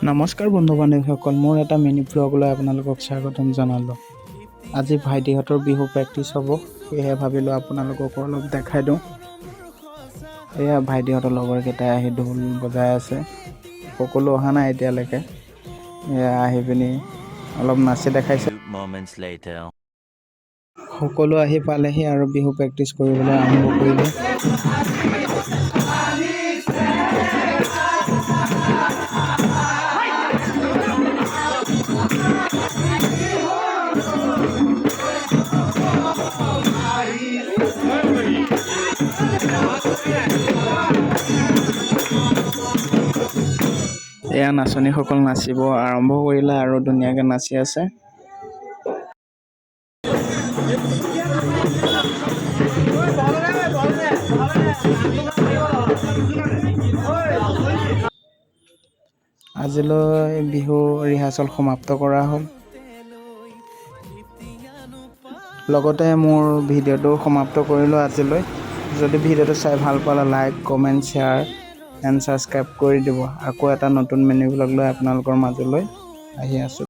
নমস্কাৰ বন্ধু বান্ধৱীসকল, মোৰ এটা মিনি ব্লগলৈ আপোনালোকক স্বাগতম জনালোঁ। আজি ভাইটিহঁতৰ বিহু প্ৰেক্টিছ হ'ব, সেয়েহে ভাবিলোঁ আপোনালোকক অলপ দেখাই দিওঁ। এয়া ভাইটিহঁতৰ লগৰকেইটাই আহি ঢোল বজাই আছে। সকলো অহা নাই এতিয়ালৈকে। এয়া আহি পিনি অলপ নাচি দেখাইছে। সকলো আহি পালেহি আৰু বিহু প্ৰেক্টিছ কৰিবলৈ আৰম্ভ কৰিলে। এয়া নাচনীসকল নাচিব আৰম্ভ কৰিলে আৰু ধুনীয়াকৈ নাচি আছে। আজিলৈ বিহু ৰিহাৰ্চেল সমাপ্ত কৰা হ'ল। লগতে মোৰ ভিডিঅ'টো সমাপ্ত কৰিলোঁ আজিলৈ। যদি ভিডিঅ'টো চাই ভাল পালে like, comment, share and subscribe কৰি দিব। আকৌ এটা নতুন মিনি ব্লগ লৈ আপোনালোকৰ মাজলৈ আহি আছোঁ।